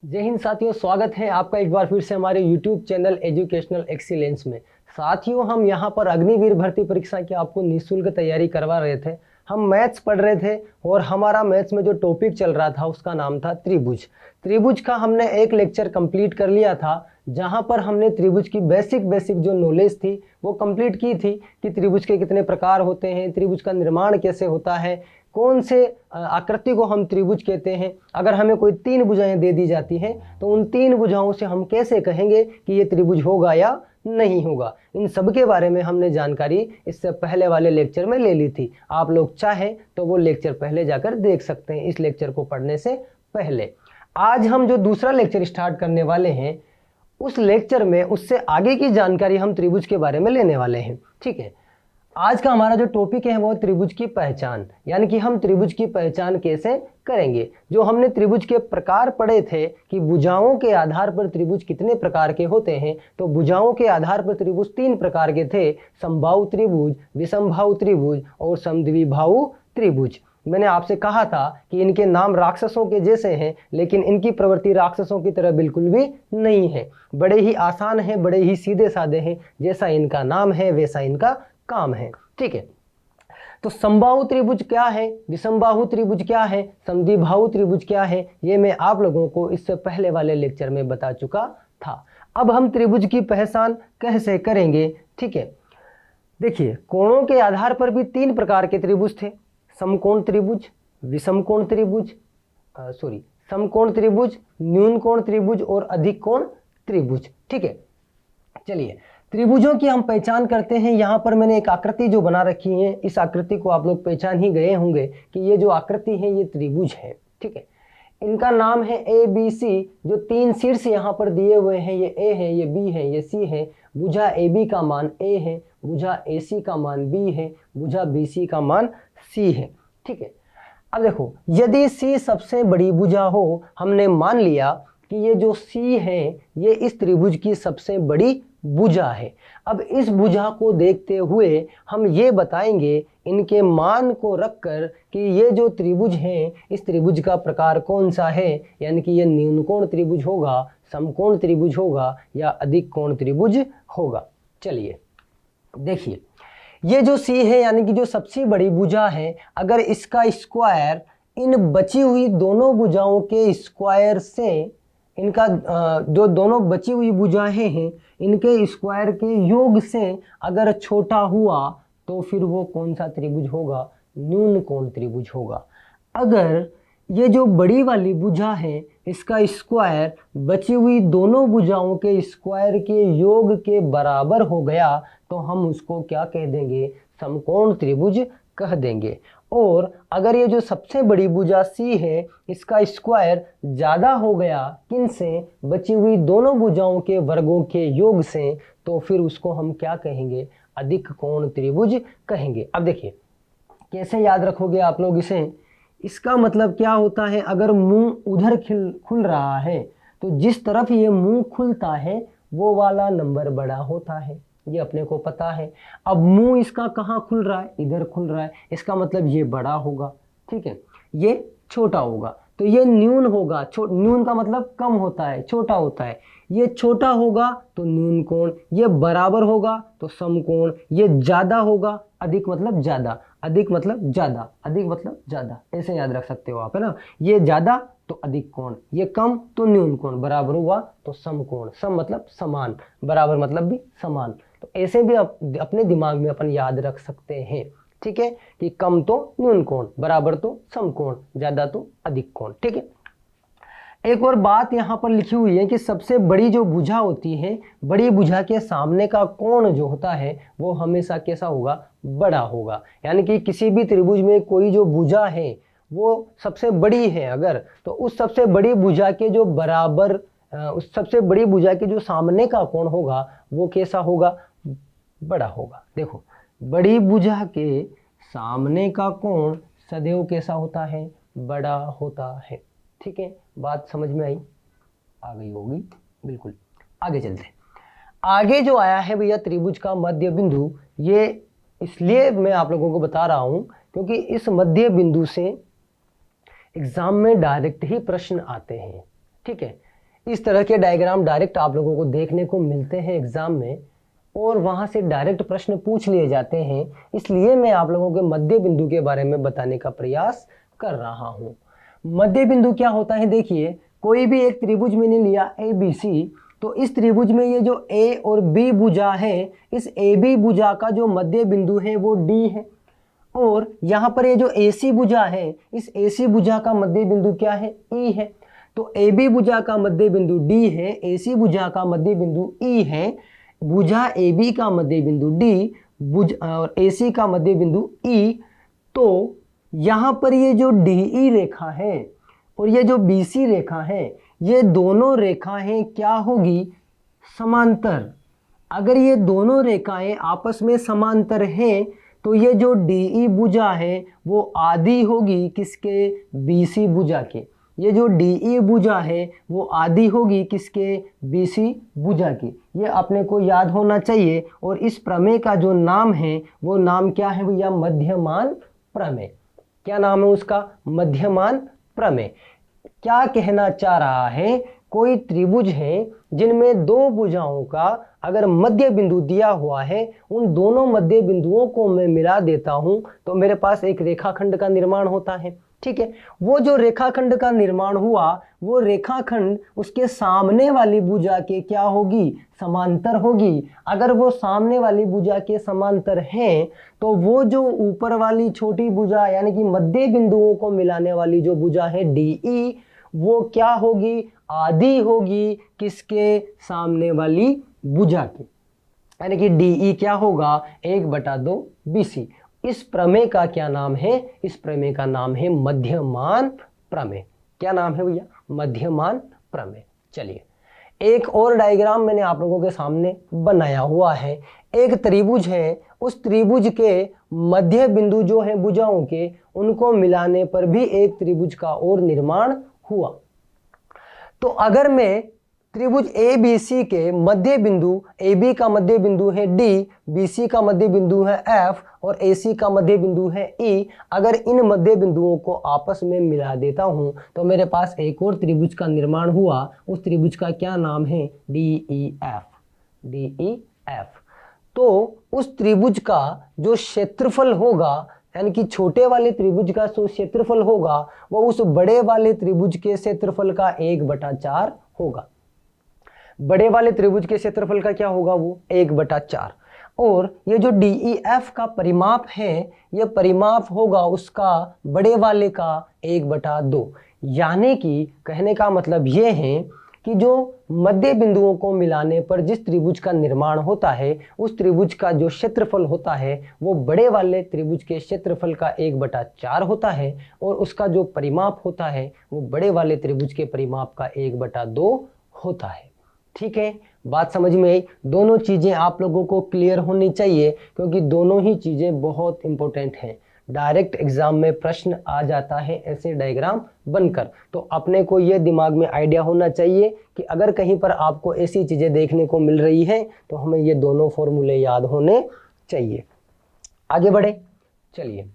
जय हिंद साथियों, स्वागत है आपका एक बार फिर से हमारे YouTube चैनल एजुकेशनल एक्सीलेंस में। साथियों, हम यहाँ पर अग्निवीर भर्ती परीक्षा की आपको निःशुल्क तैयारी करवा रहे थे। हम मैथ्स पढ़ रहे थे और हमारा मैथ्स में जो टॉपिक चल रहा था उसका नाम था त्रिभुज। त्रिभुज का हमने एक लेक्चर कंप्लीट कर लिया था, जहाँ पर हमने त्रिभुज की बेसिक जो नॉलेज थी वो कंप्लीट की थी कि त्रिभुज के कितने प्रकार होते हैं, त्रिभुज का निर्माण कैसे होता है, कौन से आकृति को हम त्रिभुज कहते हैं। अगर हमें कोई तीन भुजाएं दे दी जाती हैं तो उन तीन भुजाओं से हम कैसे कहेंगे कि ये त्रिभुज होगा या नहीं होगा। इन सब के बारे में हमने जानकारी इससे पहले वाले लेक्चर में ले ली थी। आप लोग चाहें तो वो लेक्चर पहले जाकर देख सकते हैं इस लेक्चर को पढ़ने से पहले। आज हम जो दूसरा लेक्चर स्टार्ट करने वाले हैं उस लेक्चर में उससे आगे की जानकारी हम त्रिभुज के बारे में लेने वाले हैं। ठीक है, आज का हमारा जो टॉपिक है वो त्रिभुज की पहचान, यानी कि हम त्रिभुज की पहचान कैसे करेंगे। जो हमने त्रिभुज के प्रकार पढ़े थे कि भुजाओं के आधार पर त्रिभुज कितने प्रकार के होते हैं, तो भुजाओं के आधार पर त्रिभुज तीन प्रकार के थे: समबाहु त्रिभुज, विषमबाहु त्रिभुज और समद्विबाहु त्रिभुज। मैंने आपसे कहा था कि इनके नाम राक्षसों के जैसे हैं, लेकिन इनकी प्रवृत्ति राक्षसों की तरह बिल्कुल भी नहीं है। बड़े ही आसान है, बड़े ही सीधे साधे हैं। जैसा इनका नाम है वैसा इनका काम है। ठीक है, तो समबाहु त्रिभुज क्या है, विषमबाहु त्रिभुज क्या है, समद्विबाहु त्रिभुज क्या है, ये मैं आप लोगों को इससे पहले वाले लेक्चर में बता चुका था। अब हम त्रिभुज की पहचान कैसे करेंगे। ठीक है, देखिए, कोणों के आधार पर भी तीन प्रकार के त्रिभुज थे: समकोण त्रिभुज, विषमकोण त्रिभुज, समकोण त्रिभुज, न्यून कोण त्रिभुज और अधिक कोण त्रिभुज। ठीक है, चलिए त्रिभुजों की हम पहचान करते हैं। यहाँ पर मैंने एक आकृति जो बना रखी है, इस आकृति को आप लोग पहचान ही गए होंगे कि ये जो आकृति है ये त्रिभुज है। ठीक है, इनका नाम है ए बी सी। जो तीन शीर्ष यहाँ पर दिए हुए हैं, ये ए है, ये बी है, ये सी है। भुजा ए बी का मान ए है, भुजा ए सी का मान बी है, भुजा बी सी का मान सी है। ठीक है, अब देखो, यदि सी सबसे बड़ी भुजा हो, हमने मान लिया कि ये जो सी है ये इस त्रिभुज की सबसे बड़ी भुजा है। अब इस भुजा को देखते हुए हम ये बताएंगे इनके मान को रखकर कि ये जो त्रिभुज है इस त्रिभुज का प्रकार कौन सा है, यानी कि ये न्यून कोण त्रिभुज होगा, समकोण त्रिभुज होगा या अधिक कोण त्रिभुज होगा। चलिए देखिए, ये जो सी है यानी कि जो सबसे बड़ी भुजा है, अगर इसका स्क्वायर इन बची हुई दोनों भुजाओं के स्क्वायर से, इनका जो दोनों बची हुई भुजाएं हैं इनके स्क्वायर के योग से अगर छोटा हुआ तो फिर वो कौन सा त्रिभुज होगा, न्यून कोण त्रिभुज होगा। अगर ये जो बड़ी वाली भुजा है इसका स्क्वायर बची हुई दोनों भुजाओं के स्क्वायर के योग के बराबर हो गया तो हम उसको क्या कह देंगे, समकोण त्रिभुज कह देंगे। और अगर ये जो सबसे बड़ी भुजा सी है इसका स्क्वायर ज़्यादा हो गया किनसे, बची हुई दोनों भुजाओं के वर्गों के योग से, तो फिर उसको हम क्या कहेंगे, अधिक कोण त्रिभुज कहेंगे। अब देखिए कैसे याद रखोगे आप लोग इसे। इसका मतलब क्या होता है, अगर मुंह उधर खुल रहा है तो जिस तरफ ये मुंह खुलता है वो वाला नंबर बड़ा होता है, ये अपने को पता है। अब मुंह इसका कहाँ खुल रहा है, इधर खुल रहा है, इसका मतलब ये बड़ा होगा। ठीक है, ये छोटा होगा तो ये न्यून होगा। न्यून का मतलब कम होता है, छोटा होता है। ये छोटा होगा तो न्यून कोण, ये बराबर होगा तो समकोण, ये ज्यादा होगा, अधिक मतलब ज्यादा, अधिक मतलब ज्यादा, अधिक मतलब ज्यादा, ऐसे याद रख सकते हो आप, है ना। ये ज्यादा तो अधिक कोण, ये कम तो न्यून कोण, बराबर हुआ तो समकोण। सम मतलब समान, बराबर मतलब भी समान। तो ऐसे भी अपने दिमाग में अपन याद रख सकते हैं। ठीक है, कि कम तो न्यून कोण, बराबर तो समकोण, ज्यादा तो अधिक कोण। ठीक है, एक और बात यहाँ पर लिखी हुई है कि सबसे बड़ी जो भुजा होती है, बड़ी भुजा के सामने का कोण जो होता है वो हमेशा कैसा होगा, बड़ा होगा। यानी कि किसी भी त्रिभुज में कोई जो भुजा है वो सबसे बड़ी है अगर, तो उस सबसे बड़ी भुजा के जो बराबर, उस सबसे बड़ी भुजा के जो सामने का कोण होगा वो कैसा होगा, बड़ा होगा। देखो, बड़ी भुजा के सामने का कोण सदैव कैसा होता है, बड़ा होता है। ठीक है, बात समझ में आई, आ गई होगी, बिल्कुल। आगे चलते हैं। आगे जो आया है भैया त्रिभुज का मध्य बिंदु, ये इसलिए मैं आप लोगों को बता रहा हूं क्योंकि इस मध्य बिंदु से एग्जाम में डायरेक्ट ही प्रश्न आते हैं। ठीक है, इस तरह के डायग्राम डायरेक्ट आप लोगों को देखने को मिलते हैं एग्जाम में और वहां से डायरेक्ट प्रश्न पूछ लिए जाते हैं, इसलिए मैं आप लोगों के मध्य बिंदु के बारे में बताने का प्रयास कर रहा हूं। मध्य बिंदु क्या होता है, देखिए कोई भी एक त्रिभुज मैंने लिया ABC, तो इस त्रिभुज में ये जो A और B भुजा है, इस AB भुजा का जो मध्य बिंदु है वो D है, और यहाँ पर ये जो AC भुजा है, इस AC भुजा का मध्य बिंदु क्या है, E है। तो AB भुजा का मध्य बिंदु D है, AC भुजा का मध्य बिंदु E है, भुजा AB का मध्य बिंदु D और AC का मध्य बिंदु E। तो यहाँ पर ये जो DE रेखा है और ये जो BC रेखा है, ये दोनों रेखाएं क्या होगी, समांतर। अगर ये दोनों रेखाएं आपस में समांतर हैं तो ये जो DE भुजा है वो आधी होगी किसके, BC भुजा के। ये जो DE भुजा है वो आधी होगी किसके, BC भुजा की। ये अपने को याद होना चाहिए। और इस प्रमेय का जो नाम है वो नाम क्या है भैया, मध्यमान प्रमेय। क्या नाम है उसका, मध्यमान प्रमेय। क्या कहना चाह रहा है, कोई त्रिभुज है जिनमें दो भुजाओं का अगर मध्य बिंदु दिया हुआ है, उन दोनों मध्य बिंदुओं को मैं मिला देता हूं तो मेरे पास एक रेखाखंड का निर्माण होता है। ठीक है, वो जो रेखाखंड का निर्माण हुआ वो रेखाखंड उसके सामने वाली भुजा के क्या होगी, समांतर होगी। अगर वो सामने वाली भुजा के समांतर हैं तो वो जो ऊपर वाली छोटी भुजा यानी कि मध्य बिंदुओं को मिलाने वाली जो भुजा है DE, वो क्या होगी, आधी होगी किसके, सामने वाली भुजा की। यानी कि DE क्या होगा, 1/2 BC। इस प्रमेय का क्या नाम है, इस प्रमेय का नाम है मध्यमान प्रमेय। क्या नाम है भैया, मध्यमान प्रमेय। चलिए एक और डायग्राम मैंने आप लोगों के सामने बनाया हुआ है। एक त्रिभुज है, उस त्रिभुज के मध्य बिंदु जो है भुजाओं के, उनको मिलाने पर भी एक त्रिभुज का और निर्माण हुआ। तो अगर मैं त्रिभुज ABC के मध्य बिंदु, AB का मध्य बिंदु है D, BC का मध्य बिंदु है F और AC का मध्य बिंदु है E, अगर इन मध्य बिंदुओं को आपस में मिला देता हूं तो मेरे पास एक और त्रिभुज का निर्माण हुआ। उस त्रिभुज का क्या नाम है, DEF। DEF। तो उस त्रिभुज का जो क्षेत्रफल होगा, यानी कि छोटे वाले त्रिभुज का जो क्षेत्रफल होगा वो उस बड़े वाले त्रिभुज के क्षेत्रफल का 1/4 होगा। बड़े वाले त्रिभुज के क्षेत्रफल का क्या होगा, वो 1/4। और ये जो DEF का परिमाप है, ये परिमाप होगा उसका बड़े वाले का 1/2। यानी कि कहने का मतलब ये है कि जो मध्य बिंदुओं को मिलाने पर जिस त्रिभुज का निर्माण होता है, उस त्रिभुज का जो क्षेत्रफल होता है वो बड़े वाले त्रिभुज के क्षेत्रफल का 1/4 होता है, और उसका जो परिमाप होता है वो बड़े वाले त्रिभुज के परिमाप का 1/2 होता है। ठीक है, बात समझ में आई। दोनों चीजें आप लोगों को क्लियर होनी चाहिए क्योंकि दोनों ही चीजें बहुत इंपॉर्टेंट हैं। डायरेक्ट एग्जाम में प्रश्न आ जाता है ऐसे डायग्राम बनकर। तो अपने को ये दिमाग में आइडिया होना चाहिए कि अगर कहीं पर आपको ऐसी चीजें देखने को मिल रही है तो हमें ये दोनों फॉर्मूले याद होने चाहिए। आगे बढ़े, चलिए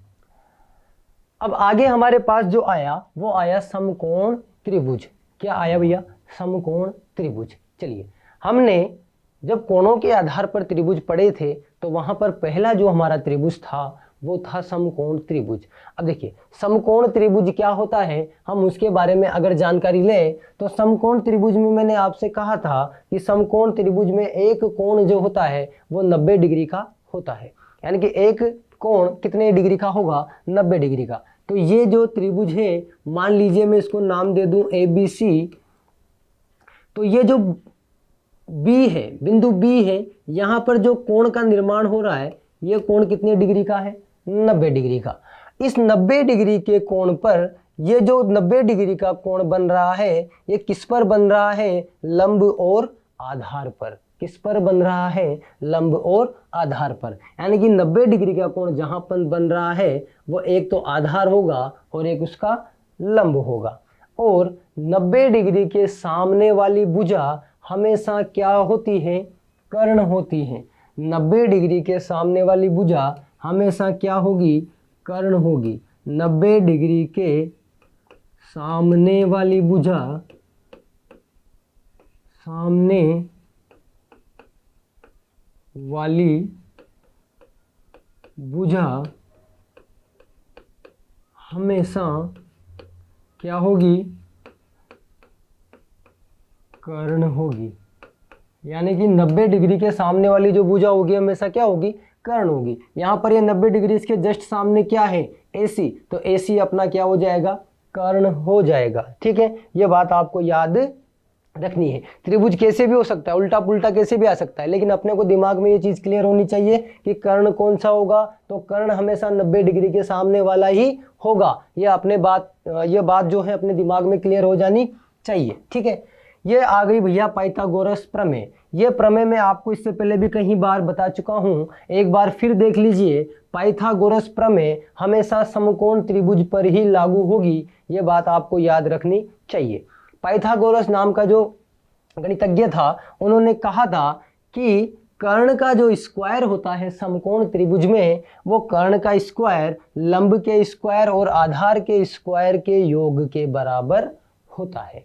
अब आगे हमारे पास जो आया वो आया समकोण त्रिभुज। क्या आया भैया, समकोण त्रिभुज। चलिए हमने जब कोणों के आधार पर त्रिभुज पढ़े थे तो वहां पर पहला जो हमारा त्रिभुज था वो था समकोण त्रिभुज। अब देखिए समकोण त्रिभुज क्या होता है, हम उसके बारे में अगर जानकारी लें तो समकोण त्रिभुज में मैंने आपसे कहा था कि समकोण त्रिभुज में एक कोण जो होता है वो 90 डिग्री का होता है। यानी कि एक कोण कितने डिग्री का होगा, 90 डिग्री का। तो ये जो त्रिभुज है, मान लीजिए मैं इसको नाम दे दूं ABC, तो ये जो B है, बिंदु B है, यहाँ पर जो कोण का निर्माण हो रहा है ये कोण कितने डिग्री का है, 90 डिग्री का। इस 90 डिग्री के कोण पर ये जो 90 डिग्री का कोण बन रहा है ये किस पर बन रहा है, लंब और आधार पर। किस पर बन रहा है, लंब और आधार पर। यानी कि 90 डिग्री का कोण जहां पर बन रहा है वो एक तो आधार होगा और एक उसका लंब होगा। और 90 डिग्री के सामने वाली भुजा हमेशा क्या होती है, कर्ण होती है। 90 डिग्री के सामने वाली भुजा हमेशा क्या होगी, कर्ण होगी। 90 डिग्री के सामने वाली भुजा सामने वाली भुजा हमेशा क्या होगी, कर्ण होगी। यानी कि 90 डिग्री के सामने वाली जो भुजा होगी हमेशा क्या होगी, कर्ण होगी। यहाँ पर ये 90 डिग्री इसके जस्ट सामने क्या है, AC, तो AC अपना क्या हो जाएगा, कर्ण हो जाएगा। ठीक है, ये बात आपको याद रखनी है। त्रिभुज कैसे भी हो सकता है, उल्टा पुल्टा कैसे भी आ सकता है, लेकिन अपने को दिमाग में ये चीज क्लियर होनी चाहिए कि कर्ण कौन सा होगा, तो कर्ण हमेशा 90 डिग्री के सामने वाला ही होगा। ये बात जो है अपने दिमाग में क्लियर हो जानी चाहिए। ठीक है, ये आ गई भैया पाइथागोरस प्रमेय। ये प्रमेय मैं आपको इससे पहले भी कई बार बता चुका हूं, एक बार फिर देख लीजिए। पाइथागोरस प्रमेय हमेशा समकोण त्रिभुज पर ही लागू होगी, ये बात आपको याद रखनी चाहिए। पाइथागोरस नाम का जो गणितज्ञ था, उन्होंने कहा था कि कर्ण का जो स्क्वायर होता है समकोण त्रिभुज में, वो कर्ण का स्क्वायर लंब के स्क्वायर और आधार के स्क्वायर के योग के बराबर होता है।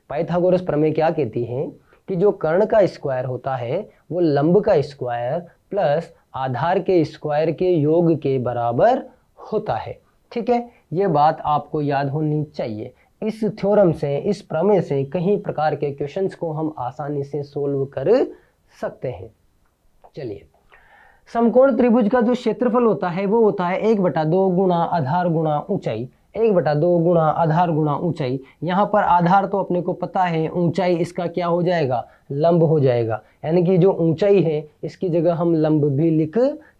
पाइथागोरस प्रमेय क्या कहती है कि जो कर्ण का स्क्वायर होता है वो लंब का स्क्वायर प्लस आधार के स्क्वायर के योग के बराबर होता है। ठीक है, ये बात आपको याद होनी चाहिए। इस थ्योरम से, इस प्रमेय से कई प्रकार के क्वेश्चंस को हम आसानी से सोल्व कर सकते हैं। चलिए, समकोण त्रिभुज का जो क्षेत्रफल होता है वो होता है 1/2 गुणा आधार गुणा ऊंचाई। 1/2 गुणा आधार गुणा ऊंचाई। यहाँ पर आधार तो अपने को पता है, ऊंचाई इसका क्या हो जाएगा, लंब हो जाएगा। यानी कि जो ऊंचाई है इसकी जगह हम लंब भी लिख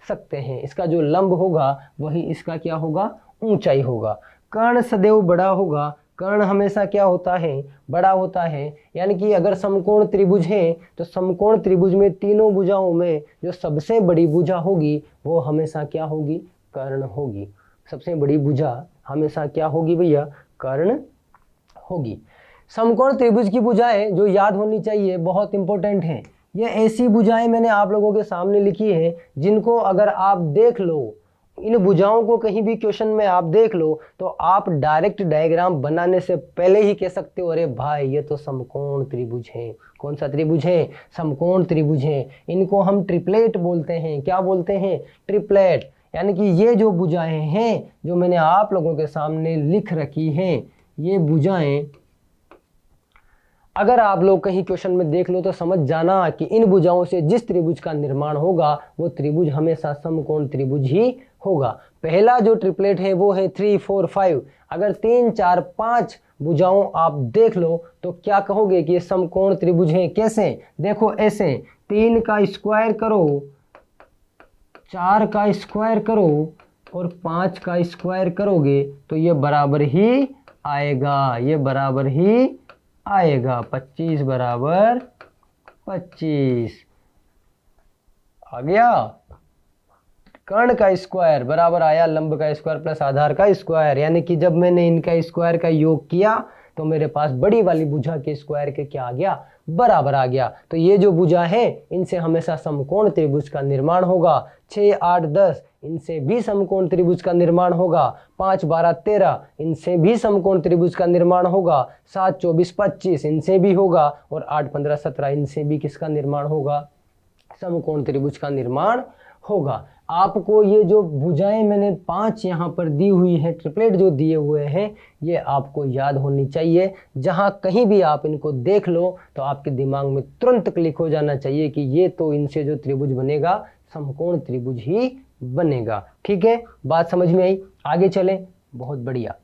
सकते हैं। इसका जो लंब होगा वही इसका क्या होगा, ऊंचाई होगा। कर्ण सदैव बड़ा होगा। कर्ण हमेशा क्या होता है, बड़ा होता है। यानी कि अगर समकोण त्रिभुज है तो समकोण त्रिभुज में तीनों भुजाओं में जो सबसे बड़ी भुजा होगी वो हमेशा क्या होगी, कर्ण होगी। सबसे बड़ी भुजा हमेशा क्या होगी भैया, कर्ण होगी। समकोण त्रिभुज की भुजाएं जो याद होनी चाहिए, बहुत इंपॉर्टेंट हैं। ये ऐसी भुजाएं मैंने आप लोगों के सामने लिखी है जिनको अगर आप देख लो, इन भुजाओं को कहीं भी क्वेश्चन में आप देख लो तो आप डायरेक्ट डायग्राम बनाने से पहले ही कह सकते हो, अरे भाई ये तो समकोण त्रिभुज है। कौन सा त्रिभुज है, समकोण त्रिभुज है। इनको हम ट्रिपलेट बोलते हैं। क्या बोलते हैं, ट्रिपलेट। यानी कि ये जो भुजाएं हैं जो मैंने आप लोगों के सामने लिख रखी हैं, ये भुजाएं अगर आप लोग कहीं क्वेश्चन में देख लो तो समझ जाना कि इन भुजाओं से जिस त्रिभुज का निर्माण होगा वो त्रिभुज हमेशा समकोण त्रिभुज ही होगा। पहला जो ट्रिपलेट है वो है 3, 4, 5। अगर 3, 4, 5 भुजाओं आप देख लो तो क्या कहोगे कि ये समकोण त्रिभुज है। कैसे, देखो ऐसे, 3 का स्क्वायर करो, 4 का स्क्वायर करो और 5 का स्क्वायर करोगे तो ये बराबर ही आएगा, ये बराबर ही आएगा। 25 बराबर 25 आ गया। कर्ण का स्क्वायर बराबर आया लंब का स्क्वायर प्लस आधार का स्क्वायर। यानी कि जब मैंने इनका स्क्वायर का योग किया तो मेरे पास बड़ी वाली भुजा के स्क्वायर के क्या आ गया, बराबर आ गया। तो ये जो भुजा है इनसे हमेशा समकोण त्रिभुज का निर्माण होगा। 6, 8, 10 इनसे भी समकोण त्रिभुज का निर्माण होगा। 5, 12, 13 इनसे भी समकोण त्रिभुज का निर्माण होगा। 7, 24, 25 इनसे भी होगा और 8, 15, 17 इनसे भी किसका निर्माण होगा, समकोण त्रिभुज का निर्माण होगा। आपको ये जो भुजाएं मैंने 5 यहाँ पर दी हुई है, ट्रिपलेट जो दिए हुए हैं, ये आपको याद होनी चाहिए। जहाँ कहीं भी आप इनको देख लो तो आपके दिमाग में तुरंत क्लिक हो जाना चाहिए कि ये तो इनसे जो त्रिभुज बनेगा समकोण त्रिभुज ही बनेगा। ठीक है, बात समझ में आई, आगे चलें। बहुत बढ़िया।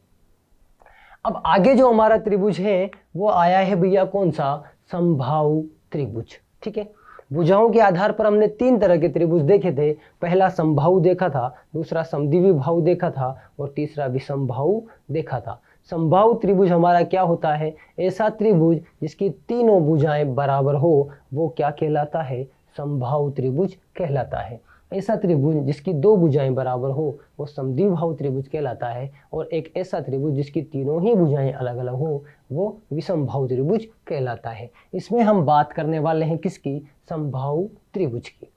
अब आगे जो हमारा त्रिभुज है वो आया है भैया कौन सा, समबाहु त्रिभुज। ठीक है, भुजाओं के आधार पर हमने 3 तरह के त्रिभुज देखे थे। पहला समबाहु देखा था, दूसरा समद्विबाहु देखा था और तीसरा विषमबाहु देखा था। समबाहु त्रिभुज हमारा क्या होता है, ऐसा त्रिभुज जिसकी तीनों भुजाएं बराबर हो वो क्या कहलाता है, समबाहु त्रिभुज कहलाता है। ऐसा त्रिभुज जिसकी 2 भुजाएं बराबर हो वो समद्विबाहु त्रिभुज कहलाता है। और एक ऐसा त्रिभुज जिसकी तीनों ही भुजाएं अलग अलग हो वो विषमबाहु त्रिभुज कहलाता है। इसमें हम बात करने वाले हैं किसकी, समबाहु त्रिभुज की।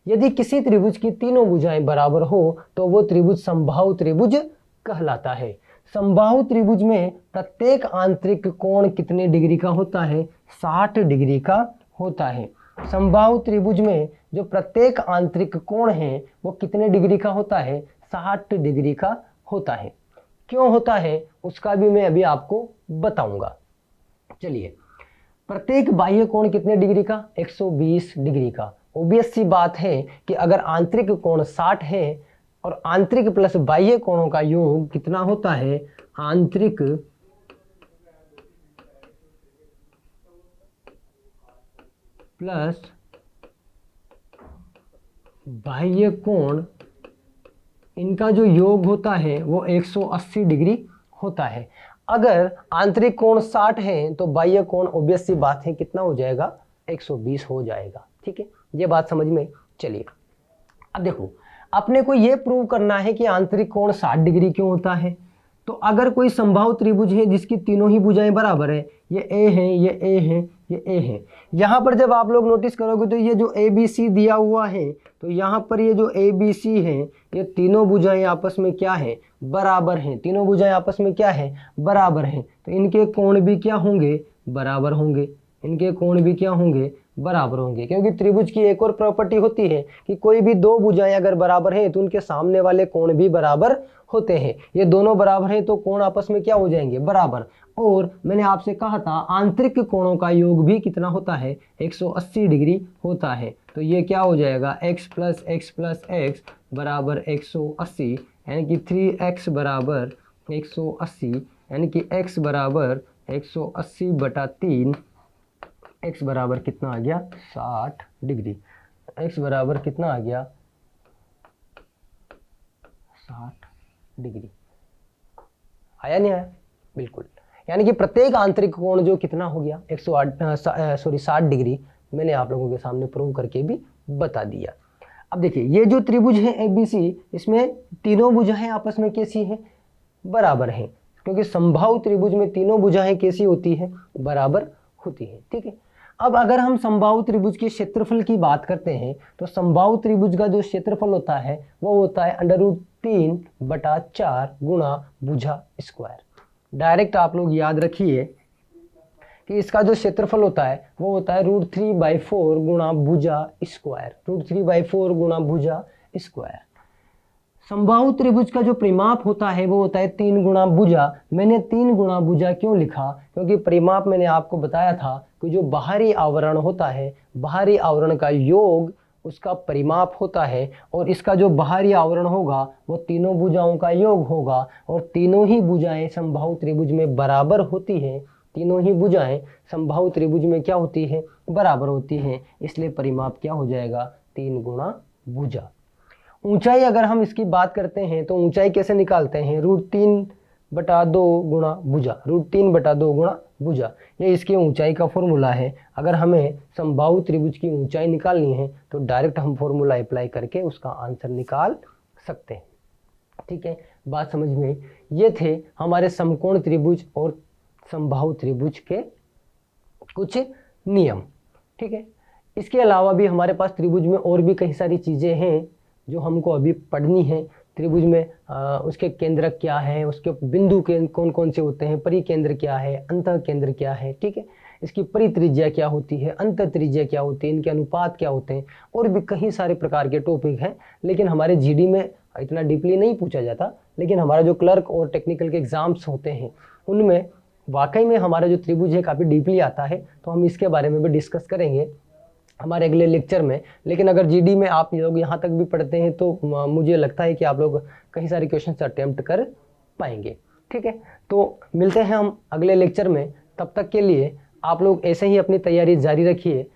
यदि किसी त्रिभुज की तीनों भुजाएं बराबर हो तो वो त्रिभुज समबाहु त्रिभुज कहलाता है। समबाहु त्रिभुज में प्रत्येक आंतरिक कोण कितने डिग्री का होता है? 60 डिग्री का होता है। समबाहु त्रिभुज में जो प्रत्येक आंतरिक कोण है वो कितने डिग्री का होता है? 60 डिग्री का होता है। क्यों होता है उसका भी मैं अभी आपको बताऊंगा। चलिए, प्रत्येक बाह्य कोण कितने डिग्री का? 120 डिग्री का। ऑब्वियस सी बात है कि अगर आंतरिक कोण 60 है और आंतरिक प्लस बाह्य कोणों का योग कितना होता है? आंतरिक प्लस बाह्य कोण, इनका जो योग होता है वो 180 डिग्री होता है। अगर आंतरिक कोण 60 है तो बाह्य कोण ऑब्वियस सी बात है कितना हो जाएगा? 120 हो जाएगा। ठीक है, ये बात समझ में चलिए। अब देखो, अपने को ये प्रूव करना है कि आंतरिक कोण 60 डिग्री क्यों होता है। तो अगर कोई समबाहु त्रिभुज है जिसकी तीनों ही भुजाएं बराबर है, ये ए है, ये ए है, ये ए है, यहाँ पर जब आप लोग नोटिस करोगे तो ये जो ए बी सी दिया हुआ है, तो यहाँ पर ये जो ए बी सी है, ये तीनों भुजाएं आपस में क्या है? बराबर हैं। तीनों भुजाएं आपस में क्या है? बराबर हैं। तो इनके कोण भी क्या होंगे? बराबर होंगे। इनके कोण भी क्या होंगे? बराबर होंगे। क्योंकि त्रिभुज की एक और प्रॉपर्टी होती है कि कोई भी दो भुजाएं अगर बराबर हैं तो उनके सामने वाले कोण भी बराबर होते हैं। ये दोनों बराबर हैं तो कोण आपस में क्या हो जाएंगे? बराबर। और मैंने आपसे कहा था आंतरिक कोणों का योग भी कितना होता है? 180 डिग्री होता है। तो ये क्या हो जाएगा? x प्लस एक्स बराबर 180, यानी कि 3x बराबर 180, यानी कि x बराबर 180/3, x बराबर कितना आ गया? 60 डिग्री। x बराबर कितना आ गया? 60 डिग्री। आया नहीं आया? बिल्कुल। यानी कि प्रत्येक आंतरिक कोण जो कितना हो गया? 60 डिग्री। मैंने आप लोगों के सामने प्रूव करके भी बता दिया। अब देखिए, ये जो त्रिभुज है ABC, इसमें तीनों भुजाएं आपस में कैसी हैं? बराबर हैं। क्योंकि समबाहु त्रिभुज में तीनों भुजाएं कैसी होती है? बराबर होती है। ठीक है, अब अगर हम समबाहु त्रिभुज के क्षेत्रफल की बात करते हैं तो समबाहु त्रिभुज का जो क्षेत्रफल होता है वो होता है √3/4 गुणा भुजा स्क्वायर। डायरेक्ट आप लोग याद रखिए कि इसका जो क्षेत्रफल होता है वो होता है √3/4 गुणा भुजा स्क्वायर। √3/4 गुणा भुजा स्क्वायर। समबाहु त्रिभुज का जो परिमाप होता है वो होता है 3 गुणा भुजा। मैंने 3 गुणा भुजा क्यों लिखा? क्योंकि परिमाप मैंने आपको बताया था कि जो बाहरी आवरण होता है, बाहरी आवरण का योग उसका परिमाप होता है, और इसका जो बाहरी आवरण होगा वो तीनों भुजाओं का योग होगा, और तीनों ही भुजाएं समबाहु त्रिभुज में बराबर होती हैं। तीनों ही भुजाएं समबाहु त्रिभुज में क्या होती है? बराबर होती हैं। इसलिए परिमाप क्या हो जाएगा? 3 गुणा भुजा। ऊंचाई अगर हम इसकी बात करते हैं तो ऊंचाई कैसे निकालते हैं? √3/2 गुणा भुजा। √3/2 गुणा भुजा, ये इसकी ऊंचाई का फॉर्मूला है। अगर हमें समबाहु त्रिभुज की ऊंचाई निकालनी है तो डायरेक्ट हम फॉर्मूला अप्लाई करके उसका आंसर निकाल सकते हैं। ठीक है, बात समझ में? ये थे हमारे समकोण त्रिभुज और समबाहु त्रिभुज के कुछ नियम। ठीक है, इसके अलावा भी हमारे पास त्रिभुज में और भी कई सारी चीज़ें हैं जो हमको अभी पढ़नी है। त्रिभुज में उसके केंद्र क्या है, उसके बिंदु के कौन कौन से होते हैं, परिकेंद्र क्या है, अंत केंद्र क्या है, ठीक है, इसकी परित्रिज्या क्या होती है, अंत त्रिज्या क्या होती है, इनके अनुपात क्या होते हैं, और भी कई सारे प्रकार के टॉपिक हैं। लेकिन हमारे जीडी में इतना डीपली नहीं पूछा जाता, लेकिन हमारा जो क्लर्क और टेक्निकल के एग्जाम्स होते हैं उनमें वाकई में हमारा जो त्रिभुज है काफ़ी डीपली आता है। तो हम इसके बारे में भी डिस्कस करेंगे हमारे अगले लेक्चर में। लेकिन अगर जीडी में आप लोग यहाँ तक भी पढ़ते हैं तो मुझे लगता है कि आप लोग कई सारे क्वेश्चन अटेम्प्ट कर पाएंगे। ठीक है, तो मिलते हैं हम अगले लेक्चर में। तब तक के लिए आप लोग ऐसे ही अपनी तैयारी जारी रखिए।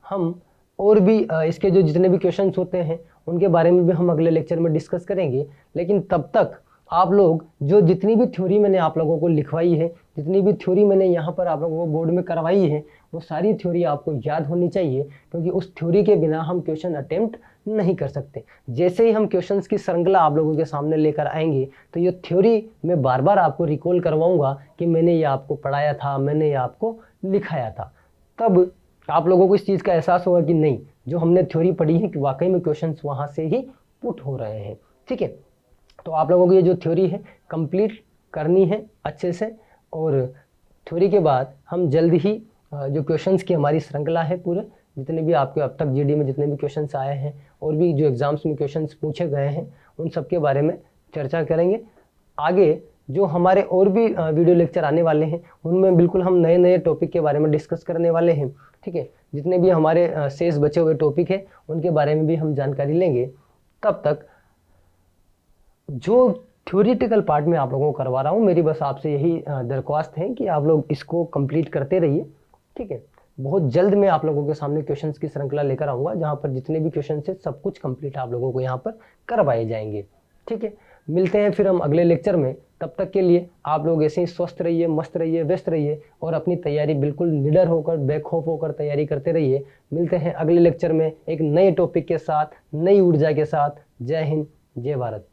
हम और भी इसके जो जितने भी क्वेश्चंस होते हैं उनके बारे में भी हम अगले लेक्चर में डिस्कस करेंगे। लेकिन तब तक आप लोग जो जितनी भी थ्योरी मैंने आप लोगों को लिखवाई है, जितनी भी थ्योरी मैंने यहाँ पर आप लोगों को बोर्ड में करवाई है, वो सारी थ्योरी आपको याद होनी चाहिए, क्योंकि उस थ्योरी के बिना हम क्वेश्चन अटेम्प्ट नहीं कर सकते। जैसे ही हम क्वेश्चंस की श्रृंखला आप लोगों के सामने लेकर आएंगे तो ये थ्योरी मैं बार बार आपको रिकॉल करवाऊंगा कि मैंने ये आपको पढ़ाया था, मैंने ये आपको लिखाया था। तब आप लोगों को इस चीज़ का एहसास होगा कि नहीं, जो हमने थ्योरी पढ़ी है कि वाकई में क्वेश्चंस वहाँ से ही पुट हो रहे हैं। ठीक है, तो आप लोगों की ये जो थ्योरी है कंप्लीट करनी है अच्छे से। और थ्योरी के बाद हम जल्द ही जो क्वेश्चंस की हमारी श्रृंखला है, पूरे जितने भी आपके अब तक जीडी में जितने भी क्वेश्चंस आए हैं और भी जो एग्ज़ाम्स में क्वेश्चंस पूछे गए हैं, उन सब के बारे में चर्चा करेंगे। आगे जो हमारे और भी वीडियो लेक्चर आने वाले हैं, उनमें बिल्कुल हम नए नए टॉपिक के बारे में डिस्कस करने वाले हैं। ठीक है, जितने भी हमारे शेष बचे हुए टॉपिक है उनके बारे में भी हम जानकारी लेंगे। तब तक जो थ्योरेटिकल पार्ट में आप लोगों को करवा रहा हूँ, मेरी बस आपसे यही दरख्वास्त है कि आप लोग इसको कंप्लीट करते रहिए। ठीक है, बहुत जल्द मैं आप लोगों के सामने क्वेश्चंस की श्रृंखला लेकर आऊँगा, जहाँ पर जितने भी क्वेश्चन है सब कुछ कंप्लीट आप लोगों को यहाँ पर करवाए जाएंगे। ठीक है, मिलते हैं फिर हम अगले लेक्चर में। तब तक के लिए आप लोग ऐसे ही स्वस्थ रहिए, मस्त रहिए, व्यस्त रहिए और अपनी तैयारी बिल्कुल निडर होकर, बेखौफ होकर तैयारी करते रहिए। मिलते हैं अगले लेक्चर में एक नए टॉपिक के साथ, नई ऊर्जा के साथ। जय हिंद, जय भारत।